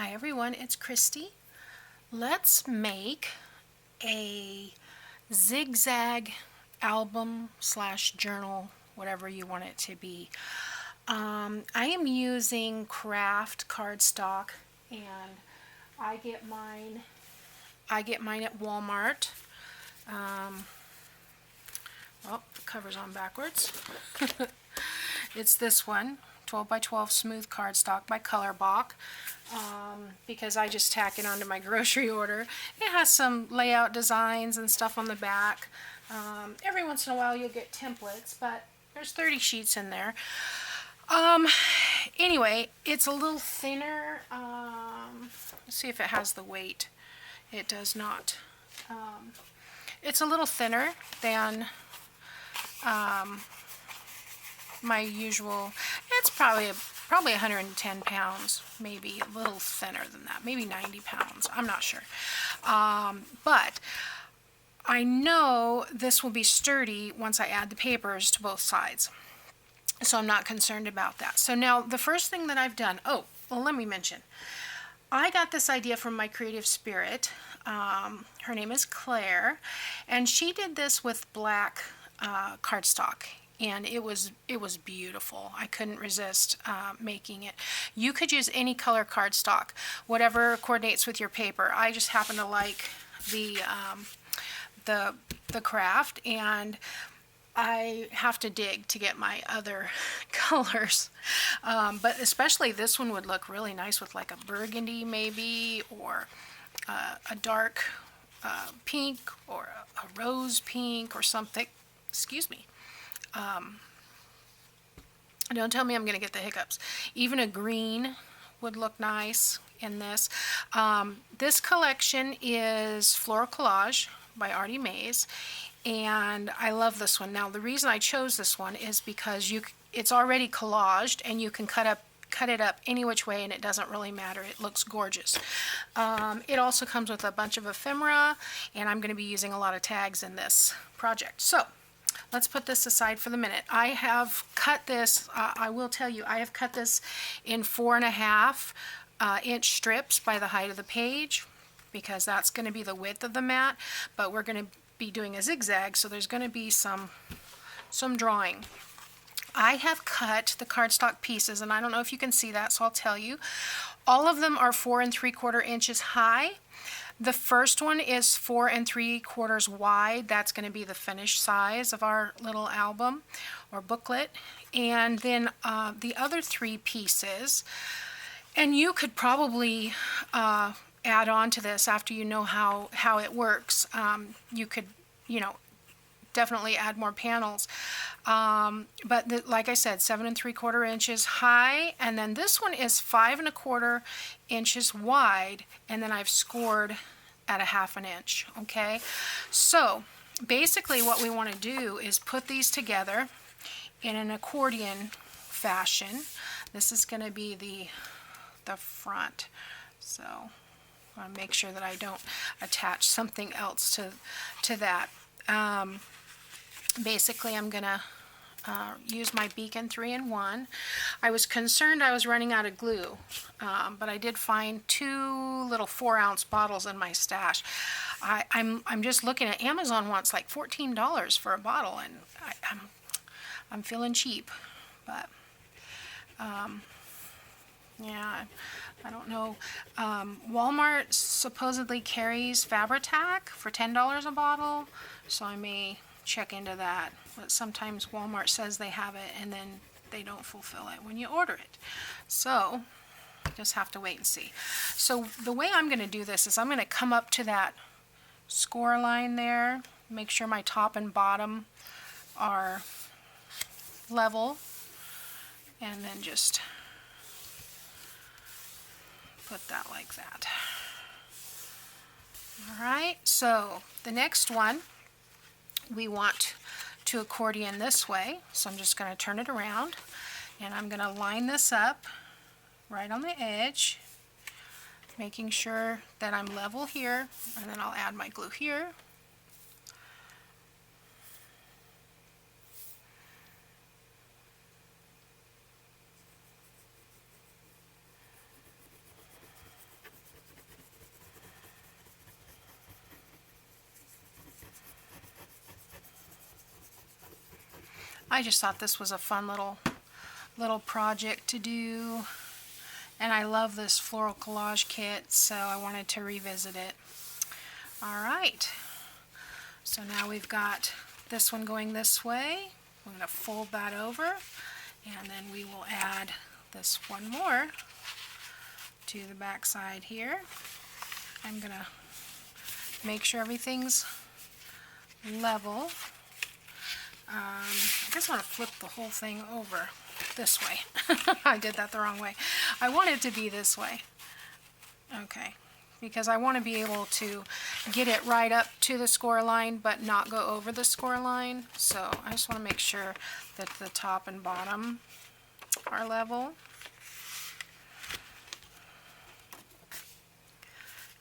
Hi everyone, it's Kristi. Let's make a Zig Zag album slash journal, whatever you want it to be. I am using craft cardstock, and I get mine at Walmart. Oh, the cover's on backwards. It's this one, 12 by 12 smooth cardstock by Colorbach, because I just tack it onto my grocery order. It has some layout designs and stuff on the back. Every once in a while you'll get templates, but there's 30 sheets in there. Anyway, it's a little thinner. Let's see if it has the weight. It does not. It's a little thinner than my usual. It's probably 110 pounds, maybe a little thinner than that, maybe 90 pounds. I'm not sure. But I know this will be sturdy once I add the papers to both sides. So I'm not concerned about that. So now the first thing that I've done, well, let me mention, I got this idea from my creative spirit. Her name is Claire, and she did this with black cardstock, and it was beautiful. I couldn't resist making it. You could use any color cardstock, whatever coordinates with your paper. I just happen to like the craft, and I have to dig to get my other colors, but especially this one would look really nice with like a burgundy maybe, or a dark pink, or a rose pink or something. Excuse me. Don't tell me I'm going to get the hiccups. Even a green would look nice in this. This collection is Floral Collage by Artie Mays, and I love this one. Now the reason I chose this one is because it's already collaged, and you can cut it up any which way, and it doesn't really matter. It looks gorgeous. It also comes with a bunch of ephemera, and I'm going to be using a lot of tags in this project. So let's put this aside for the minute. I have cut this, I will tell you, I have cut this in 4.5 inch strips by the height of the page, because that's going to be the width of the mat, but we're going to be doing a zigzag, so there's going to be some drawing. I have cut the cardstock pieces, and I don't know if you can see that, so I'll tell you. All of them are 4 3/4 inches high. The first one is 4 3/4 wide. That's going to be the finished size of our little album or booklet. And then the other 3 pieces, and you could probably add on to this after you know how it works. You could, definitely add more panels. But like I said, 7 3/4 inches high, and then this one is 5 1/4 inches wide, and then I've scored at 1/2 inch. Okay, so basically what we want to do is put these together in an accordion fashion. This is going to be the front, so I want to make sure that I don't attach something else to that. Basically, I'm going to use my Beacon 3-in-1. I was concerned I was running out of glue, but I did find 2 little 4-ounce bottles in my stash. I'm just looking at Amazon wants like $14 for a bottle, and I'm feeling cheap, but yeah, I don't know. Walmart supposedly carries Fabri-Tac for $10 a bottle, so I may check into that. But sometimes Walmart says they have it, and then they don't fulfill it when you order it. So just have to wait and see. So the way I'm going to do this is I'm going to come up to that score line there, make sure my top and bottom are level, and then just put that like that. Alright, so the next one we want to accordion this way, so I'm just going to turn it around, and I'm going to line this up right on the edge, making sure that I'm level here, and then I'll add my glue here. I just thought this was a fun little project to do. And I love this floral collage kit, so I wanted to revisit it. Alright, so now we've got this one going this way. I'm going to fold that over, and then we will add this one more to the back side here. I'm going to make sure everything's level. I guess I want to flip the whole thing over this way. I did that the wrong way. I want it to be this way. Okay, because I want to be able to get it right up to the score line but not go over the score line. So I just want to make sure that the top and bottom are level.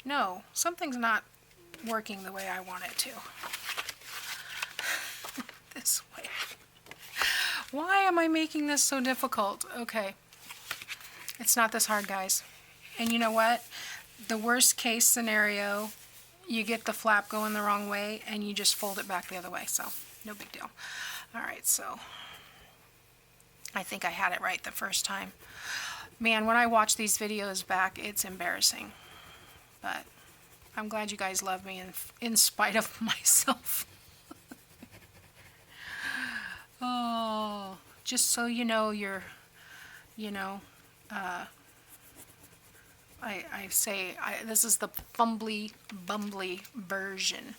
No, something's not working the way I want it to. This way. Why am I making this so difficult? Okay. It's not this hard, guys. And you know what? The worst case scenario, you get the flap going the wrong way and you just fold it back the other way. So, no big deal. Alright, so I think I had it right the first time. Man, when I watch these videos back, it's embarrassing. But I'm glad you guys love me in spite of myself. Oh, just so you know, this is the fumbly bumbly version.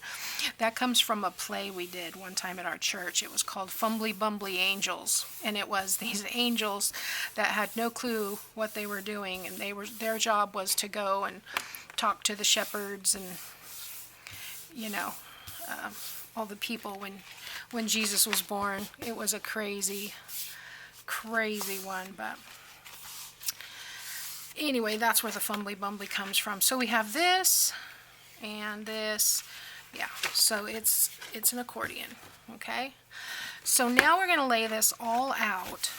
That comes from a play we did one time at our church. It was called Fumbly Bumbly Angels, and it was these angels that had no clue what they were doing, and their job was to go and talk to the shepherds and all the people when Jesus was born. It was a crazy one, but anyway, that's where the fumbly bumbly comes from. So we have this and this. Yeah, so it's an accordion, okay? So now we're going to lay this all out,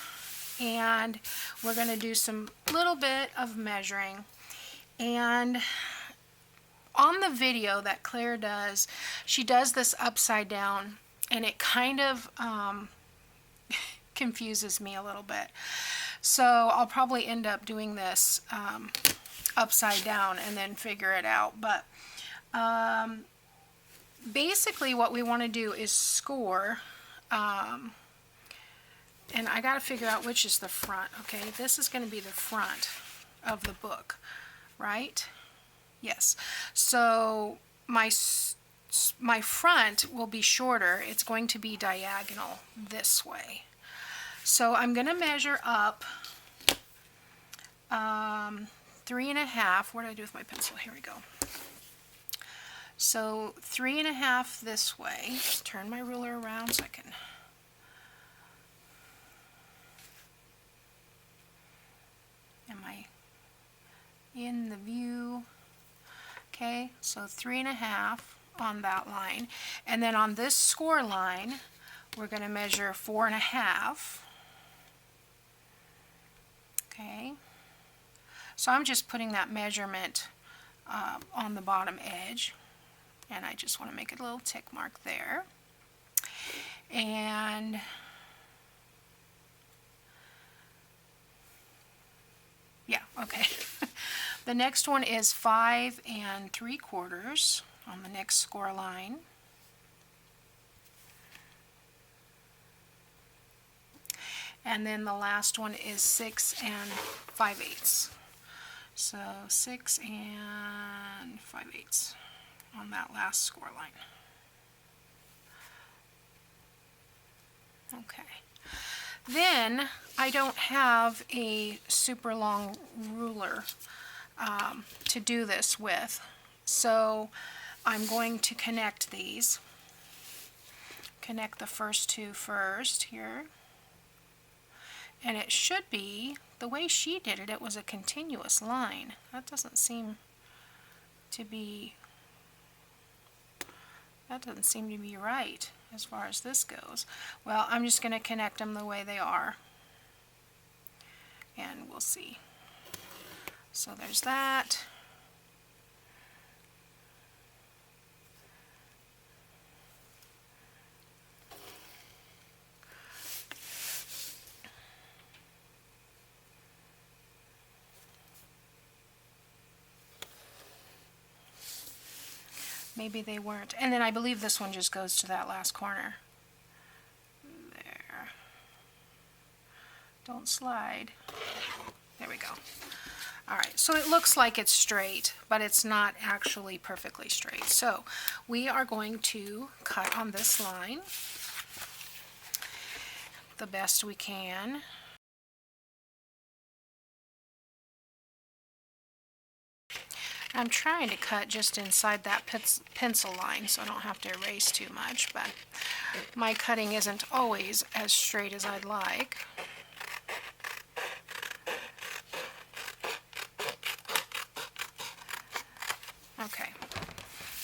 and we're going to do some little bit of measuring. And on the video that Claire does, she does this upside down, and it kind of confuses me a little bit. So I'll probably end up doing this upside down and then figure it out. But basically what we want to do is score, and I got to figure out which is the front. Okay, this is going to be the front of the book, right? Yes. So my front will be shorter. It's going to be diagonal this way. So I'm going to measure up 3.5. What did I do with my pencil? Here we go. So 3.5 this way. Turn my ruler around so I can. Am I in the view? Okay, so 3.5 on that line. And then on this score line, we're going to measure 4.5. Okay, so I'm just putting that measurement on the bottom edge, and I just want to make a little tick mark there. And yeah, okay. The next one is 5 3/4 on the next score line. And then the last one is 6 5/8. So 6 5/8 on that last score line. Okay. Then I don't have a super long ruler to do this with, so I'm going to connect these. Connect the first two first here. And it should be, the way she did it, it was a continuous line. That doesn't seem to be right as far as this goes. Well, I'm just going to connect them the way they are, and we'll see. So there's that. maybe they weren't. And then I believe this one just goes to that last corner. There. Don't slide. There we go. Alright, so it looks like it's straight, but it's not actually perfectly straight. So we are going to cut on this line the best we can. I'm trying to cut just inside that pencil line so I don't have to erase too much, but my cutting isn't always as straight as I'd like. Okay,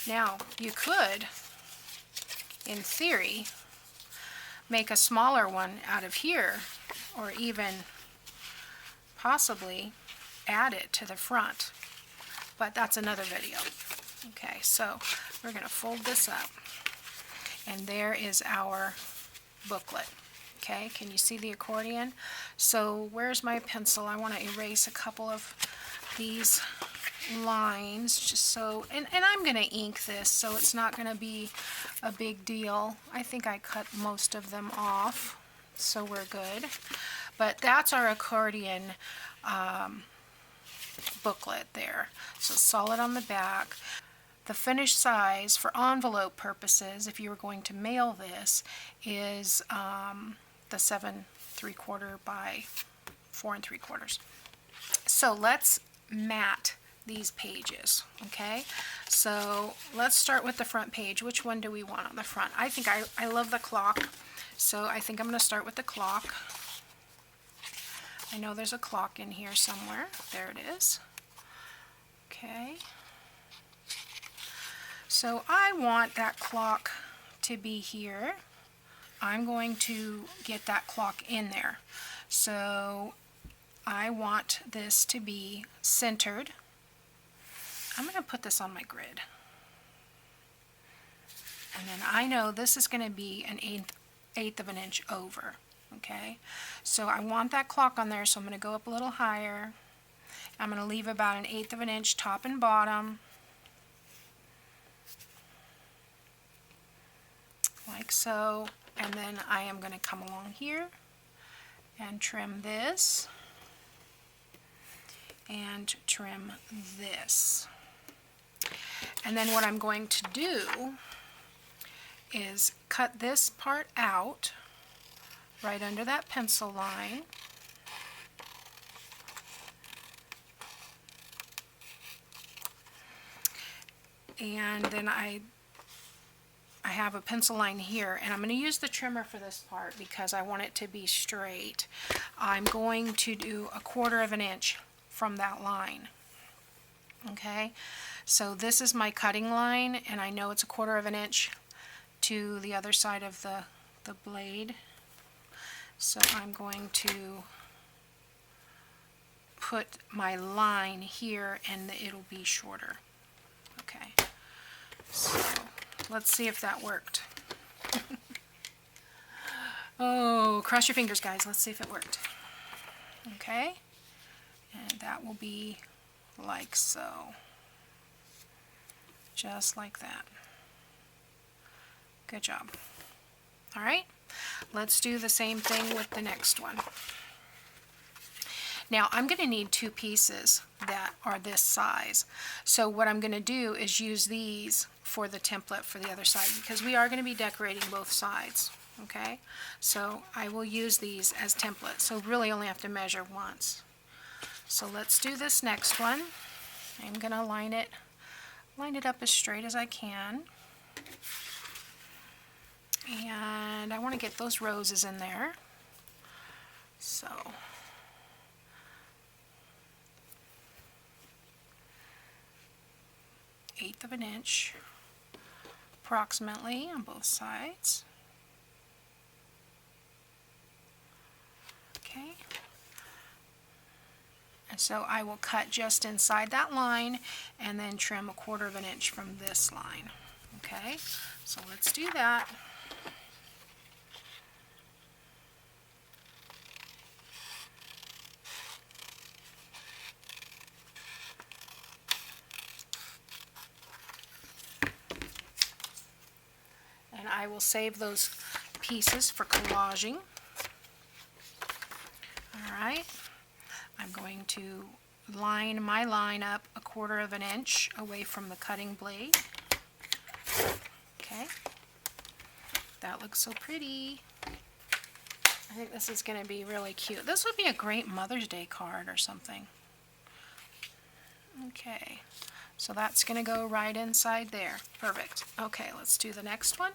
now you could, in theory, make a smaller one out of here, or even possibly add it to the front, but that's another video. Okay, so we're going to fold this up, and there is our booklet. Okay, can you see the accordion? So where's my pencil? I want to erase a couple of these lines just so, and I'm going to ink this so it's not going to be a big deal. I think I cut most of them off, so we're good. But that's our accordion booklet there. So solid on the back. The finished size for envelope purposes, if you were going to mail this, is the 7 3/4 by 4 3/4. So let's mat these pages. Okay, so let's start with the front page. Which one do we want on the front? I think I love the clock, so I think I'm going to start with the clock. I know there's a clock in here somewhere. There it is. Okay, so I want that clock to be here. I'm going to get that clock in there. So I want this to be centered. I'm going to put this on my grid. And then I know this is going to be an eighth of an inch over. Okay, so I want that clock on there, so I'm going to go up a little higher. I'm going to leave about an 1/8 of an inch top and bottom, like so. And then I am going to come along here and trim this and trim this. And then what I'm going to do is cut this part out right under that pencil line. And then I have a pencil line here, and I'm going to use the trimmer for this part because I want it to be straight. I'm going to do 1/4 of an inch from that line. Okay, so this is my cutting line, and I know it's 1/4 of an inch to the other side of the blade. So I'm going to put my line here, and it'll be shorter. Okay, so let's see if that worked. Oh, cross your fingers, guys. Let's see if it worked. Okay, and that will be like so. Just like that. Good job. All right, let's do the same thing with the next one. Now I'm going to need 2 pieces that are this size. So what I'm going to do is use these for the template for the other side, because we are going to be decorating both sides. Okay, so I will use these as templates. So really only have to measure once. So let's do this next one. I'm going to line it up as straight as I can. And I want to get those roses in there. So 1/8 of an inch approximately on both sides. Okay. And so I will cut just inside that line and then trim 1/4 of an inch from this line. Okay, so let's do that. I will save those pieces for collaging. Alright, I'm going to line my line up 1/4 of an inch away from the cutting blade. Okay, that looks so pretty. I think this is going to be really cute. This would be a great Mother's Day card or something. Okay, so that's going to go right inside there. Perfect. Okay, let's do the next one.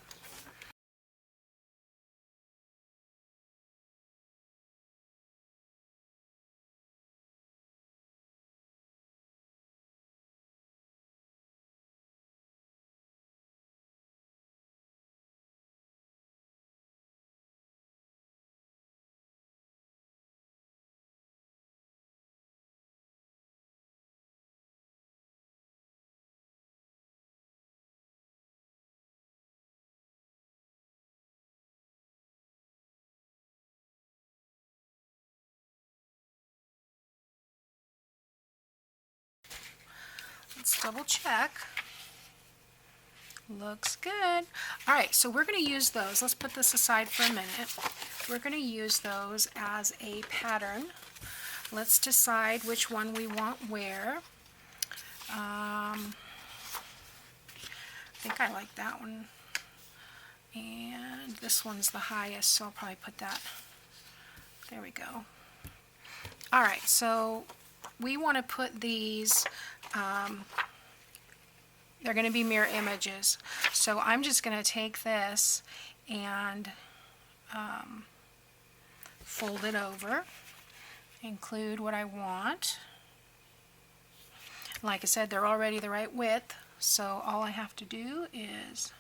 Let's double check. Looks good. Alright, so we're going to use those. Let's put this aside for a minute. We're going to use those as a pattern. Let's decide which one we want where. I think I like that one. And this one's the highest, so I'll probably put that. There we go. Alright, so we want to put these, they're going to be mirror images. So I'm just going to take this and fold it over, include what I want. Like I said, they're already the right width, so all I have to do is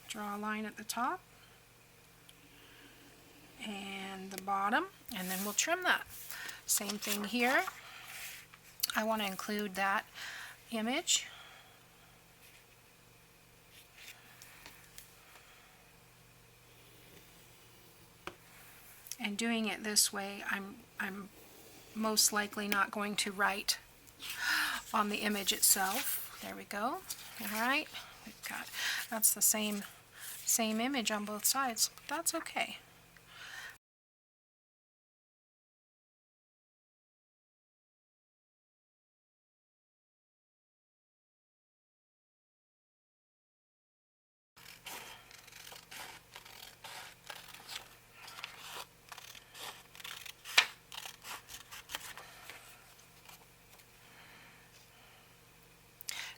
draw a line at the top and the bottom, and then we'll trim that. Same thing here. I want to include that image. And doing it this way, I'm most likely not going to write on the image itself. There we go. Alright, we've got, that's the same image on both sides, but that's okay.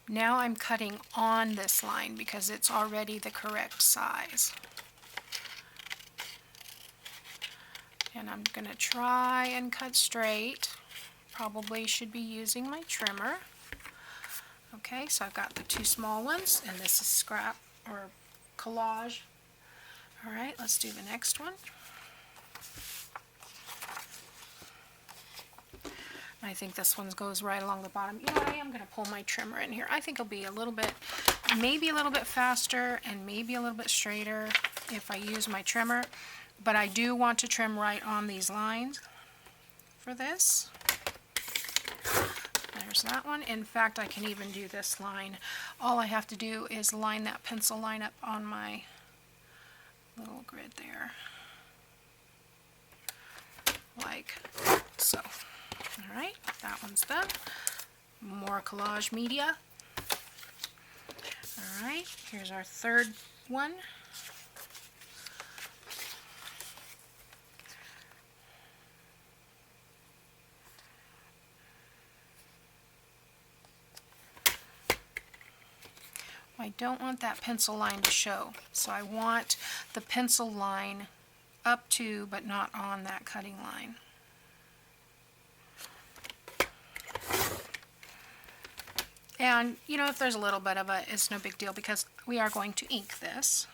Now I'm cutting on this line because it's already the correct size. And I'm going to try and cut straight. Probably should be using my trimmer. Okay, so I've got the two small ones, and this is scrap or collage. Alright, let's do the next one. I think this one goes right along the bottom. You know what, I am going to pull my trimmer in here. I think it'll be a little bit, maybe a little bit faster and maybe a little bit straighter if I use my trimmer. But I do want to trim right on these lines for this. There's that one. In fact, I can even do this line. All I have to do is line that pencil line up on my little grid there. Like so. Alright, that one's done. More collage media. Alright, here's our third one. I don't want that pencil line to show, so I want the pencil line up to but not on that cutting line. And, you know, if there's a little bit of it, it's no big deal because we are going to ink this.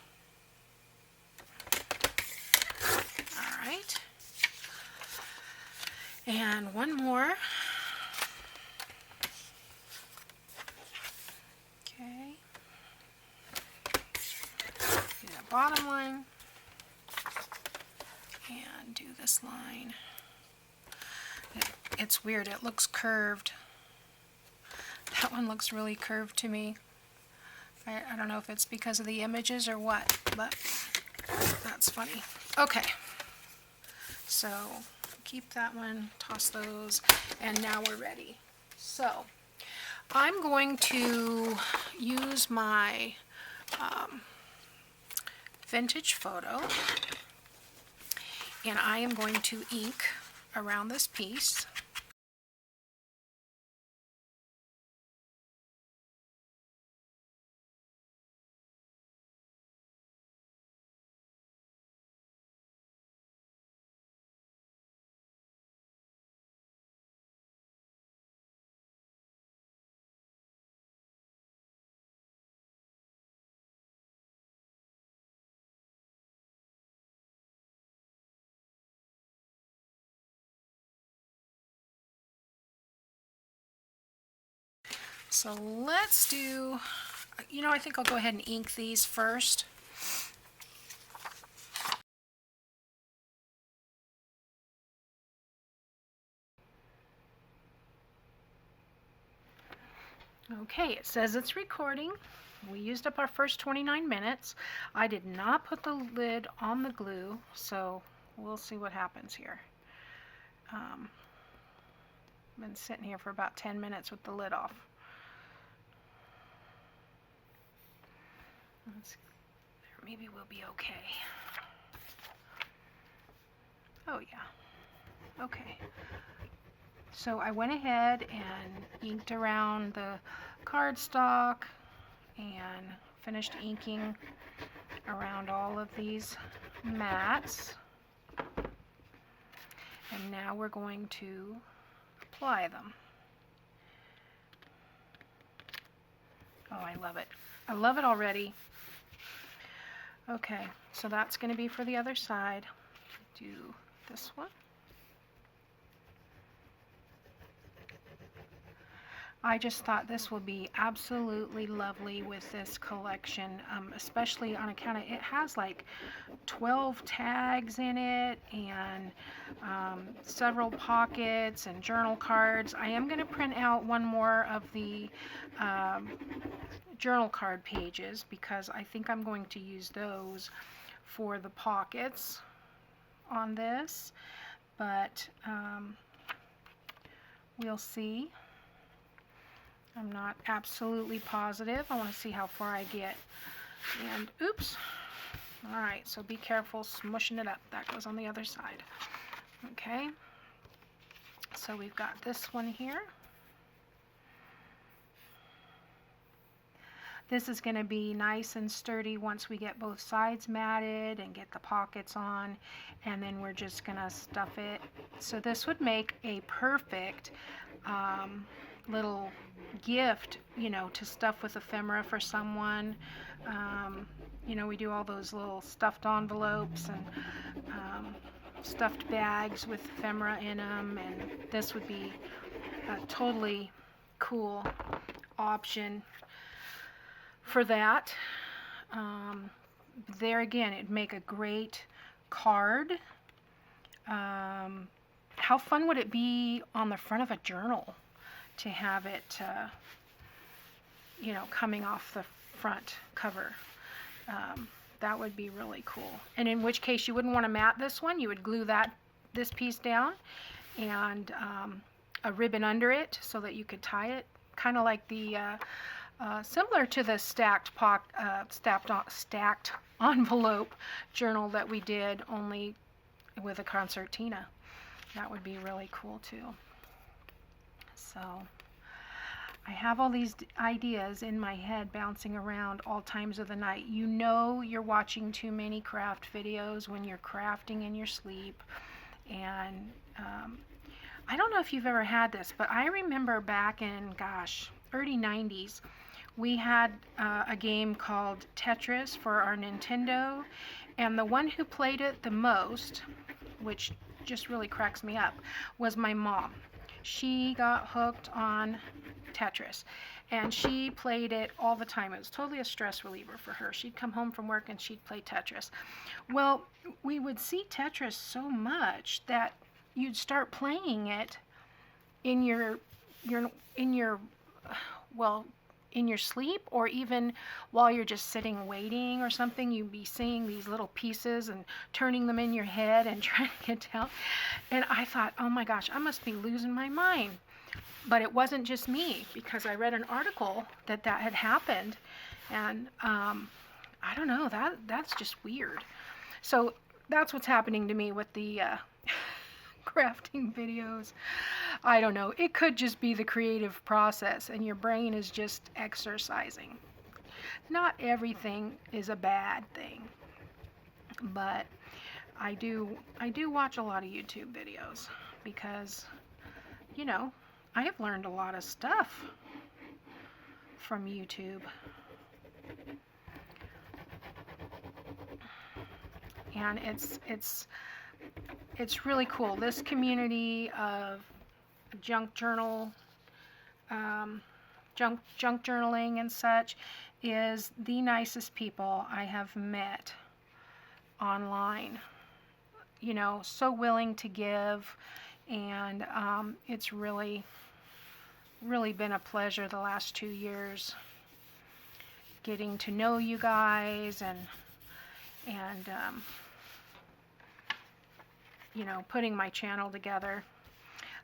Alright. And one more. Okay. Do that bottom line. And do this line. It's weird, it looks curved. That one looks really curved to me. I don't know if it's because of the images or what, but that's funny. Okay, so keep that one, toss those, and now we're ready. So I'm going to use my vintage photo, and I am going to ink around this piece. So let's do, I think I'll go ahead and ink these first. Okay, it says it's recording. We used up our first 29 minutes. I did not put the lid on the glue, so we'll see what happens here. Been sitting here for about 10 minutes with the lid off. Maybe we'll be okay. Oh yeah, okay. So I went ahead and inked around the cardstock and finished inking around all of these mats. And now we're going to apply them. Oh, I love it. I love it already. Okay, so that's going to be for the other side. Do this one. I just thought this will be absolutely lovely with this collection, especially on account of it has like 12 tags in it and several pockets and journal cards. I am going to print out one more of the journal card pages because I think I'm going to use those for the pockets on this, but we'll see. I'm not absolutely positive. I want to see how far I get. And oops. All right, so be careful smushing it up. That goes on the other side. Okay. So we've got this one here. This is going to be nice and sturdy once we get both sides matted and get the pockets on, and then we're just going to stuff it. So this would make a perfect little gift, to stuff with ephemera for someone. We do all those little stuffed envelopes and stuffed bags with ephemera in them, and this would be a totally cool option for that. There again, it'd make a great card. How fun would it be on the front of a journal to have it, coming off the front cover? That would be really cool. And in which case you wouldn't want to mat this one. You would glue this piece down and a ribbon under it so that you could tie it, kind of like the similar to the stacked envelope journal that we did, only with a concertina. That would be really cool too. So I have all these ideas in my head bouncing around all times of the night. You're watching too many craft videos when you're crafting in your sleep. And I don't know if you've ever had this, but I remember back in, early 90s, we had a game called Tetris for our Nintendo, and the one who played it the most, which just really cracks me up, was my mom. She got hooked on Tetris, and she played it all the time. It was totally a stress reliever for her. She'd come home from work and she'd play Tetris. Well, we would see Tetris so much that you'd start playing it in your in your sleep, or even while you're just sitting waiting or something, you'd be seeing these little pieces and turning them in your head and trying to get down. And I thought, oh my gosh, I must be losing my mind. But it wasn't just me, because I read an article that had happened, and I don't know, that's just weird. So that's what's happening to me with the crafting videos. I don't know. It could just be the creative process and your brain is just exercising. Not everything is a bad thing, but I do watch a lot of YouTube videos because, you know, I have learned a lot of stuff from YouTube. And it's really cool. This community of junk journal, junk journaling and such is the nicest people I have met online. You know, so willing to give, and it's really been a pleasure the last 2 years getting to know you guys and you know, putting my channel together.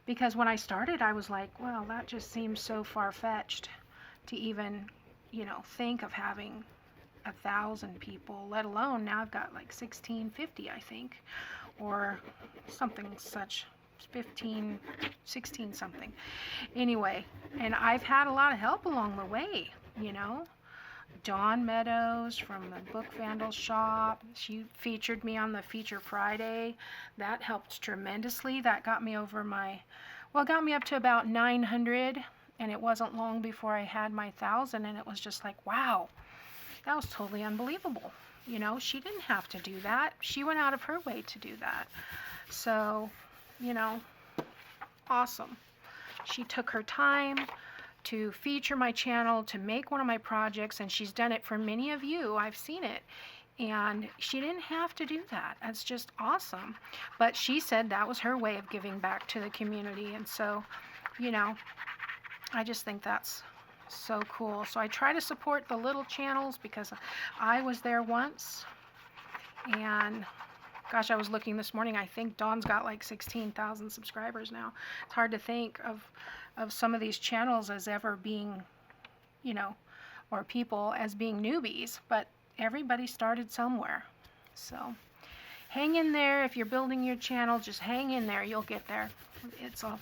Because when I started, I was like, well, that just seems so far-fetched to even, you know, think of having 1,000 people, let alone now I've got like 1,650, I think, or something such, 15, 16 something. Anyway, and I've had a lot of help along the way, you know. Dawn Meadows from the Book Vandal shop, she featured me on the Feature Friday. That helped tremendously. That got me over my, well, got me up to about 900, and it wasn't long before I had my 1,000, and it was just like, wow, that was totally unbelievable. You know, she didn't have to do that. She went out of her way to do that. So, you know, awesome. She took her time to feature my channel, to make one of my projects, and she's done it for many of you. I've seen it, and she didn't have to do that. That's just awesome. But she said that was her way of giving back to the community, and so, you know, I just think that's so cool. So I try to support the little channels because I was there once, and gosh, I was looking this morning, I think Dawn's got like 16,000 subscribers now. It's hard to think of some of these channels as ever being, you know, or people as being newbies, but everybody started somewhere. So hang in there. If you're building your channel, just hang in there. You'll get there. It's a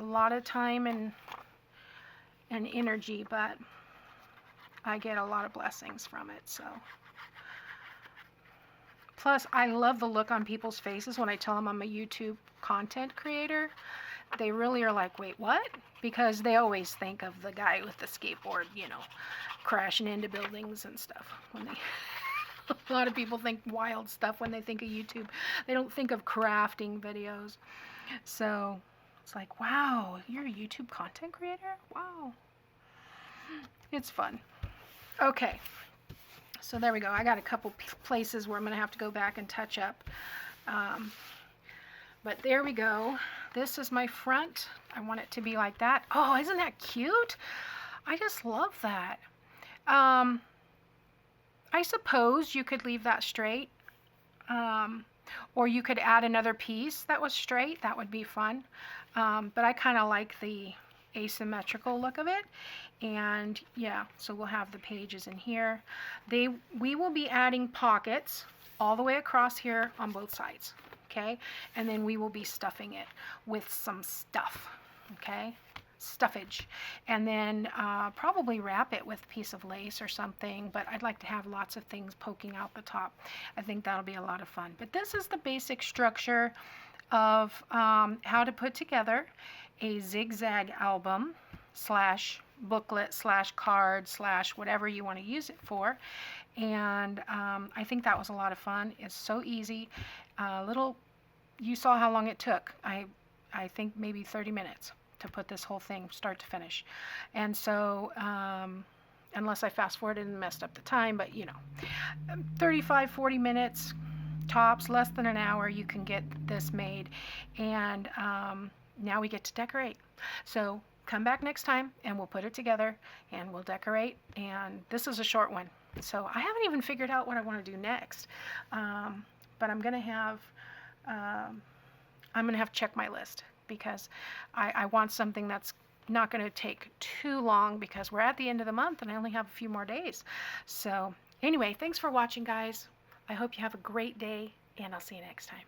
lot of time and energy, but I get a lot of blessings from it. So plus, I love the look on people's faces when I tell them I'm a YouTube content creator. They really are like, wait, what? Because they always think of the guy with the skateboard, you know, crashing into buildings and stuff. When they, a lot of people think wild stuff when they think of YouTube. They don't think of crafting videos. So it's like, wow, you're a YouTube content creator? Wow. It's fun. Okay. So there we go. I got a couple places where I'm going to have to go back and touch up. But there we go. This is my front. I want it to be like that. Oh, isn't that cute? I just love that. I suppose you could leave that straight. Or you could add another piece that was straight. That would be fun. But I kind of like the asymmetrical look of it. And yeah, so we'll have the pages in here. We will be adding pockets all the way across here on both sides. Okay, and then we will be stuffing it with some stuff, okay, stuffage, and then probably wrap it with a piece of lace or something, but I'd like to have lots of things poking out the top. I think that'll be a lot of fun. But this is the basic structure of how to put together a Zig Zag album / booklet / card / whatever you want to use it for. And I think that was a lot of fun. It's so easy. You saw how long it took. I think maybe 30 minutes to put this whole thing start to finish. And so, unless I fast forwarded and messed up the time, but you know, 35, 40 minutes tops, less than an hour, you can get this made. And now we get to decorate. So come back next time and we'll put it together and we'll decorate. And this is a short one, so I haven't even figured out what I want to do next. But I'm gonna have to check my list, because I want something that's not going to take too long, because we're at the end of the month and I only have a few more days. So anyway, thanks for watching, guys. I hope you have a great day, and I'll see you next time.